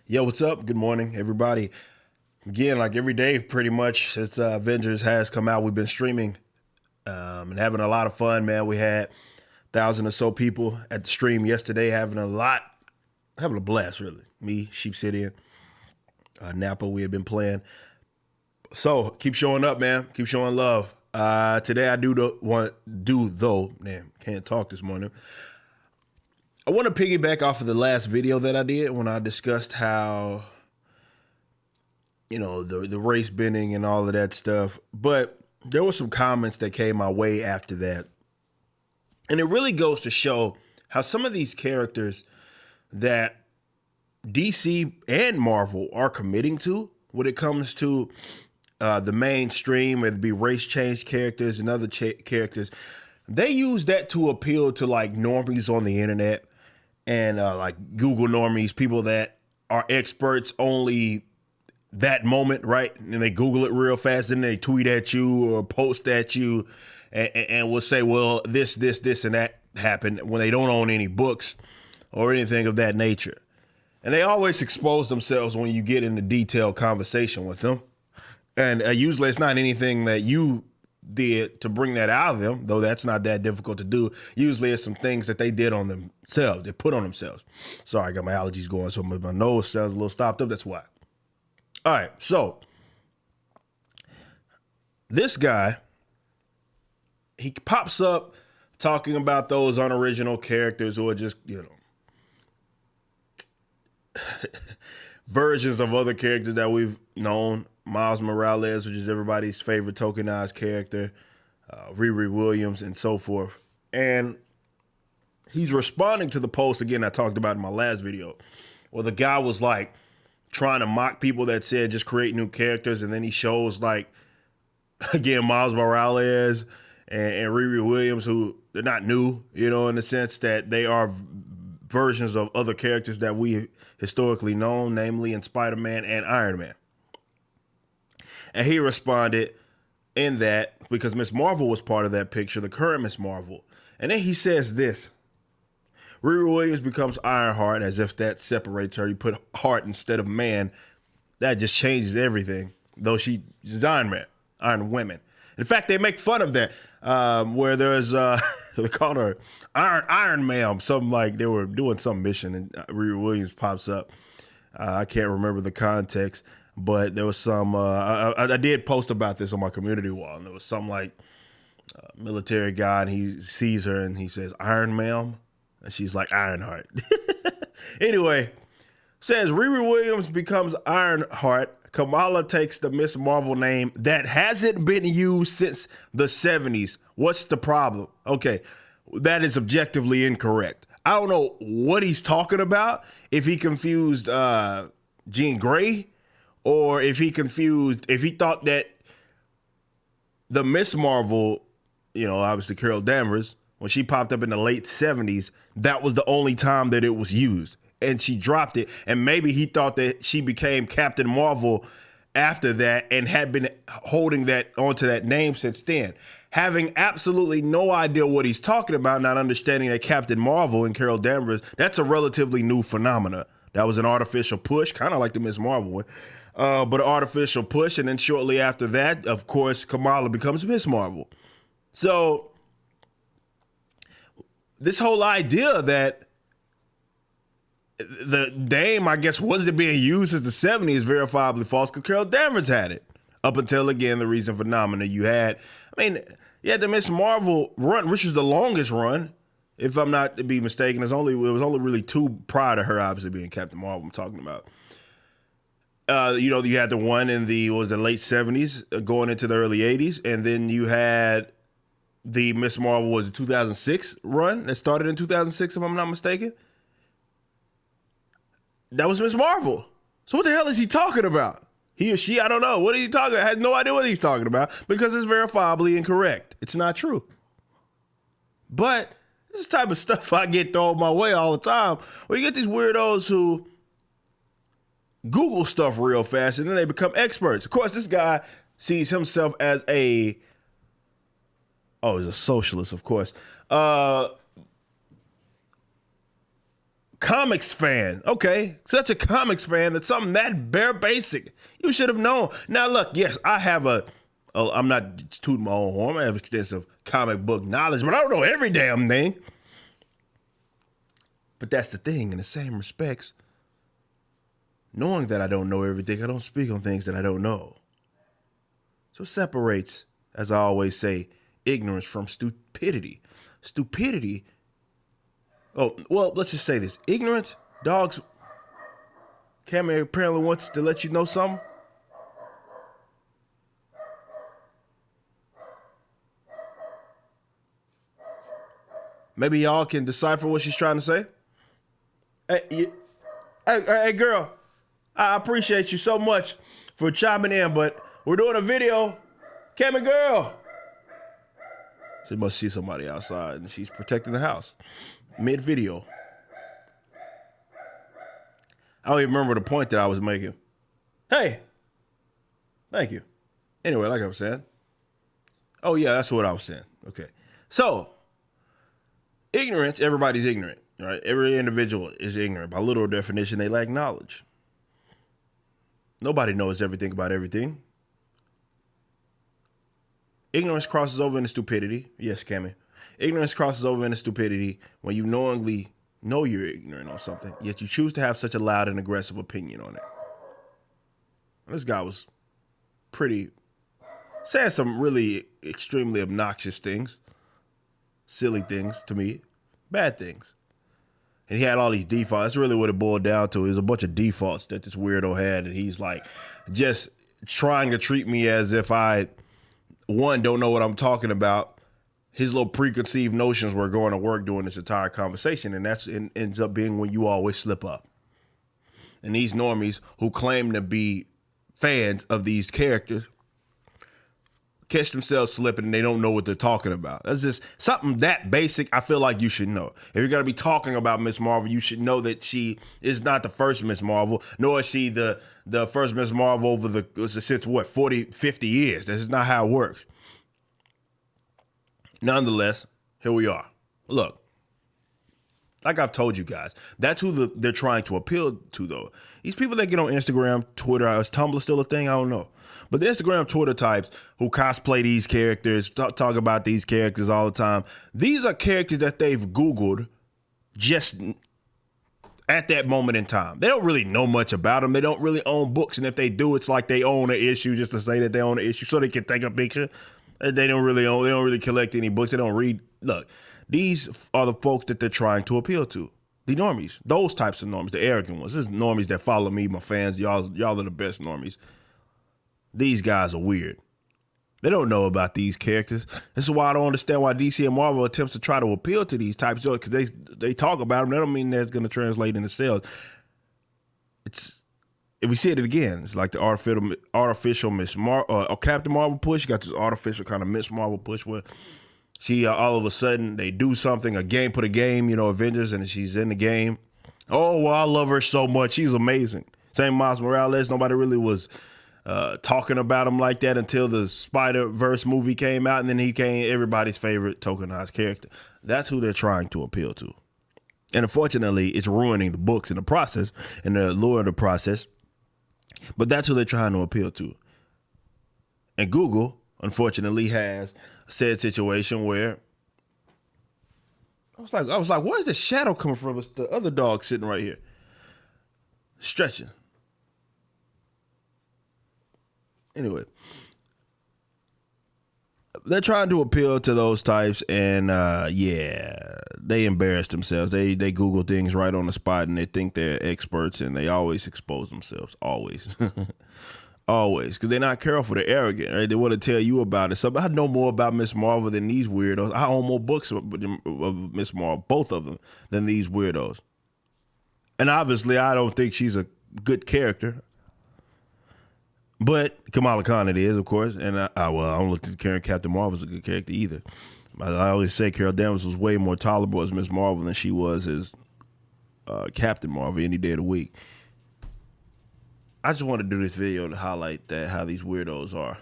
Yo, what's up? Good morning, everybody. Again, like every day, pretty much since Avengers has come out, we've been streaming and having a lot of fun, man. We had 1,000 or so people at the stream yesterday, having a blast, really. Me, Sheep City, Napa, we had been playing. So keep showing up, man. Keep showing love. Today I can't talk this morning. I want to piggyback off of the last video that I did when I discussed how, the race bending and all of that stuff. But there were some comments that came my way after that. And it really goes to show how some of these characters that DC and Marvel are committing to when it comes to the mainstream, whether it be race change characters and other characters, they use that to appeal to like normies on the internet and like Google normies, people that are experts only that moment, right? And they Google it real fast, and they tweet at you or post at you and will say, well, this, and that happened when they don't own any books or anything of that nature. And they always expose themselves when you get into detailed conversation with them. And usually it's not anything that you did to bring that out of them, though that's not that difficult to do. Usually it's some things that they did on themselves, they put on themselves. Sorry, I got my allergies going, so my nose sounds a little stopped up, that's why. All right, so this guy, he pops up talking about those unoriginal characters who are just, versions of other characters that we've known. Miles Morales, which is everybody's favorite tokenized character, Riri Williams, and so forth. And he's responding to the post, again, I talked about in my last video, where the guy was like trying to mock people that said just create new characters. And then he shows like, again, Miles Morales and Riri Williams, who they're not new, in the sense that they are versions of other characters that we historically known, namely in Spider-Man and Iron Man. And he responded in that because Miss Marvel was part of that picture, the current Miss Marvel. And then he says this: Riri Williams becomes Ironheart, as if that separates her. You put heart instead of man. That just changes everything. Though she's Iron Man, Iron Women. In fact, they make fun of that, where there's, they call her Iron Man. Something like they were doing some mission and Riri Williams pops up. I can't remember the context, but there was some, I did post about this on my community wall, and there was some like military guy, and he sees her and he says, Iron Man. And she's like, Ironheart. Anyway, says Riri Williams becomes Ironheart. Kamala takes the Miss Marvel name that hasn't been used since the 70s. What's the problem? Okay, that is objectively incorrect. I don't know what he's talking about. If he confused Jean Grey, or if he thought that the Miss Marvel, obviously Carol Danvers, when she popped up in the late 70s, that was the only time that it was used. And she dropped it. And maybe he thought that she became Captain Marvel after that and had been holding that onto that name since then. Having absolutely no idea what he's talking about, not understanding that Captain Marvel and Carol Danvers, that's a relatively new phenomena. That was an artificial push, kind of like the Miss Marvel one, but an artificial push. And then shortly after that, of course, Kamala becomes Miss Marvel. So this whole idea that the name, I guess, wasn't being used since the 70s is verifiably false, because Carol Danvers had it up until, again, the recent phenomena you had. You had the Miss Marvel run, which was the longest run, if I'm not to be mistaken. It was only really two prior to her, obviously, being Captain Marvel I'm talking about. You had the one in the late 70s going into the early 80s, and then you had the Miss Marvel was the 2006 run that started in 2006, if I'm not mistaken. That was Miss Marvel. So what the hell is he talking about? He or she, I don't know. What are you talking about? I had no idea what he's talking about because it's verifiably incorrect. It's not true. But this is the type of stuff I get thrown my way all the time. Where you get these weirdos who Google stuff real fast and then they become experts. Of course, this guy sees himself as he's a socialist, of course. Comics fan. Okay, such a comics fan that something that bare basic you should have known. Now look, yes, I have I'm not tooting my own horn. I have extensive comic book knowledge, but I don't know every damn thing. But that's the thing. In the same respects, knowing that I don't know everything, I don't speak on things that I don't know. So it separates, as I always say, ignorance from stupidity. Stupidity. Oh, well, let's just say this. Ignorance, dogs. Cammy apparently wants to let you know something. Maybe y'all can decipher what she's trying to say. Hey, girl, I appreciate you so much for chiming in, but we're doing a video. Cammy girl. She must see somebody outside, and she's protecting the house. Mid-video. I don't even remember the point that I was making. Hey. Thank you. Anyway, like I was saying. Oh, yeah, that's what I was saying. Okay. So, ignorance, everybody's ignorant, right? Every individual is ignorant. By literal definition, they lack knowledge. Nobody knows everything about everything. Ignorance crosses over into stupidity. Yes, Cammy. Ignorance crosses over into stupidity when you knowingly know you're ignorant on something, yet you choose to have such a loud and aggressive opinion on it. This guy was saying some really extremely obnoxious things, silly things to me, bad things. And he had all these defaults. That's really what it boiled down to. It was a bunch of defaults that this weirdo had, and he's like just trying to treat me as if I, one, don't know what I'm talking about. His little preconceived notions were going to work during this entire conversation, and that's ends up being when you always slip up. And these normies who claim to be fans of these characters catch themselves slipping and they don't know what they're talking about. That's just something that basic I feel like you should know. If you're going to be talking about Miss Marvel, you should know that she is not the first Miss Marvel, nor is she the first Miss Marvel over since what, 40, 50 years. This is not how it works. Nonetheless, here we are. Look, like I've told you guys, that's who they're trying to appeal to, though. These people that get on Instagram, Twitter, is Tumblr still a thing? I don't know. But the Instagram, Twitter types who cosplay these characters, talk about these characters all the time, these are characters that they've Googled just at that moment in time. They don't really know much about them. They don't really own books. And if they do, it's like they own an issue just to say that they own an issue so they can take a picture. They don't really collect any books. They don't read. Look, these are the folks that they're trying to appeal to. The normies, those types of normies, the arrogant ones. This is normies that follow me, my fans. Y'all are the best normies. These guys are weird. They don't know about these characters. This is why I don't understand why DC and Marvel attempts to try to appeal to these types of, because they talk about them. That don't mean that's going to translate into sales. If we see it again, it's like the artificial Miss Marvel, Captain Marvel push. You got this artificial kind of Miss Marvel push where she all of a sudden they do something, put a game, Avengers, and she's in the game. Oh, well, I love her so much. She's amazing. Same Miles Morales. Nobody really was talking about him like that until the Spider-Verse movie came out, and then he became everybody's favorite tokenized character. That's who they're trying to appeal to. And unfortunately, it's ruining the books in the process and the lure in the process. But that's who they're trying to appeal to. And Google, unfortunately, has a said situation where I was like, where's the shadow coming from? It's the other dog sitting right here, stretching. Anyway, they're trying to appeal to those types, and they embarrass themselves. They Google things right on the spot, and they think they're experts, and they always expose themselves. Always. Always, because they're not careful. They're arrogant, right? They want to tell you about it. So I know more about Miss Marvel than these weirdos. I own more books of Miss Marvel, both of them, than these weirdos. And obviously, I don't think she's a good character. But Kamala Khan it is, of course. And I don't look at Captain Marvel as a good character either. I always say Carol Danvers was way more tolerable as Miss Marvel than she was as Captain Marvel any day of the week. I just want to do this video to highlight how these weirdos are.